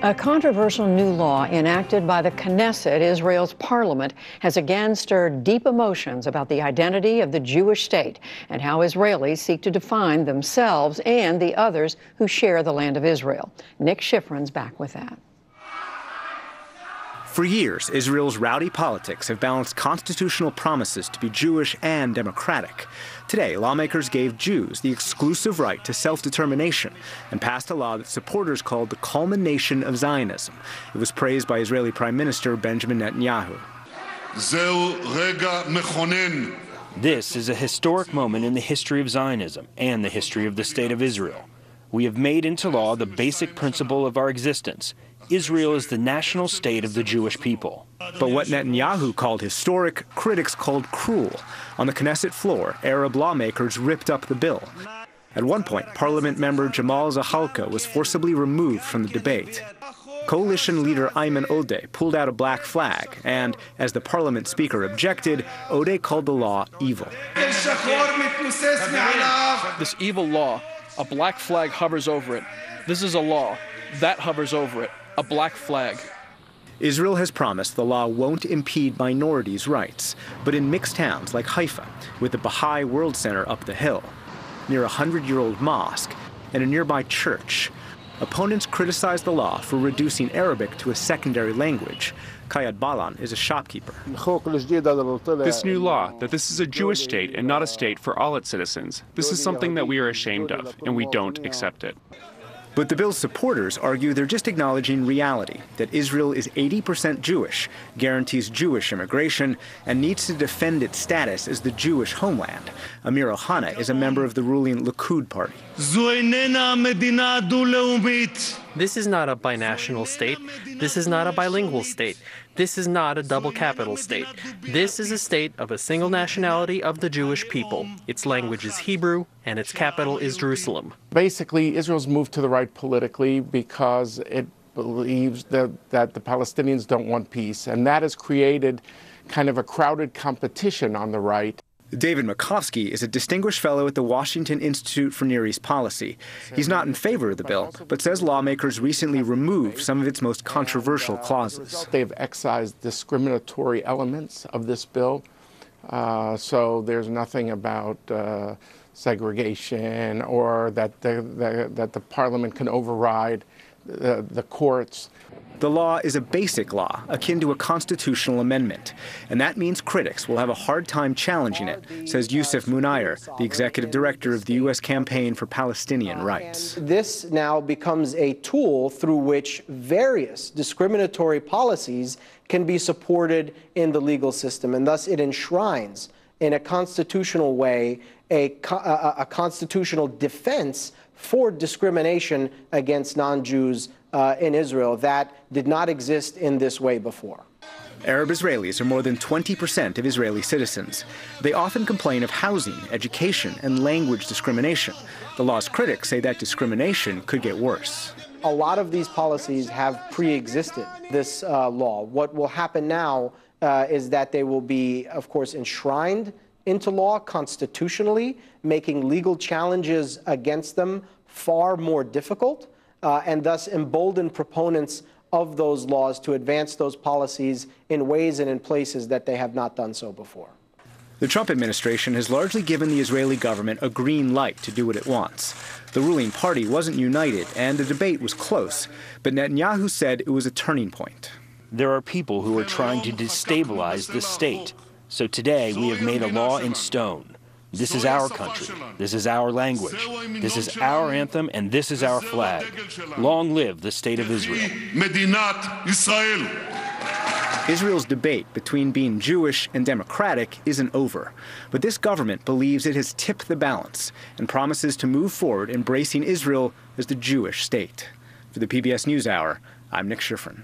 A controversial new law enacted by the Knesset, Israel's parliament, has again stirred deep emotions about the identity of the Jewish state and how Israelis seek to define themselves and the others who share the land of Israel. Nick Schifrin's back with that. For years, Israel's rowdy politics have balanced constitutional promises to be Jewish and democratic. Today, lawmakers gave Jews the exclusive right to self-determination and passed a law that supporters called the culmination of Zionism. It was praised by Israeli Prime Minister Benjamin Netanyahu. This is a historic moment in the history of Zionism and the history of the State of Israel. We have made into law the basic principle of our existence. Israel is the national state of the Jewish people. But what Netanyahu called historic, critics called cruel. On the Knesset floor, Arab lawmakers ripped up the bill. At one point, Parliament member Jamal Zahalka was forcibly removed from the debate. Coalition leader Ayman Odeh pulled out a black flag, and as the Parliament speaker objected, Odeh called the law evil. This evil law, a black flag hovers over it. This is a law. That hovers over it. A black flag. Israel has promised the law won't impede minorities' rights, but in mixed towns like Haifa, with the Baha'i World Center up the hill, near a 100-year-old mosque, and a nearby church, opponents criticize the law for reducing Arabic to a secondary language. Kayad Balan is a shopkeeper. This new law, that this is a Jewish state and not a state for all its citizens, this is something that we are ashamed of, and we don't accept it. But the bill's supporters argue they're just acknowledging reality, that Israel is 80% Jewish, guarantees Jewish immigration, and needs to defend its status as the Jewish homeland. Amir Ohana is a member of the ruling Likud party. This is not a binational state. This is not a bilingual state. This is not a double capital state. This is a state of a single nationality of the Jewish people. Its language is Hebrew, and its capital is Jerusalem. Basically, Israel's moved to the right politically because it believes that the Palestinians don't want peace, and that has created kind of a crowded competition on the right. David Makovsky is a distinguished fellow at the Washington Institute for Near East Policy. He's not in favor of the bill, but says lawmakers recently removed some of its most controversial clauses. They've excised discriminatory elements of this bill, so there's nothing about segregation or that the parliament can override the courts. The law is a basic law, akin to a constitutional amendment, and that means critics will have a hard time challenging it, says Youssef Munayr, the executive director of the U.S. Campaign for Palestinian Rights. This now becomes a tool through which various discriminatory policies can be supported in the legal system, and thus it enshrines in a constitutional way a constitutional defense for discrimination against non-Jews in Israel that did not exist in this way before. Arab Israelis are more than 20% of Israeli citizens. They often complain of housing, education, and language discrimination. The law's critics say that discrimination could get worse. A lot of these policies have pre-existed this law. What will happen now is that they will be, of course, enshrined into law constitutionally, making legal challenges against them far more difficult, and thus embolden proponents of those laws to advance those policies in ways and in places that they have not done so before. The Trump administration has largely given the Israeli government a green light to do what it wants. The ruling party wasn't united, and the debate was close, but Netanyahu said it was a turning point. There are people who are trying to destabilize the state. So today we have made a law in stone. This is our country. This is our language. This is our anthem, and this is our flag. Long live the State of Israel. Israel's debate between being Jewish and democratic isn't over, but this government believes it has tipped the balance and promises to move forward embracing Israel as the Jewish state. For the PBS NewsHour, I'm Nick Schifrin.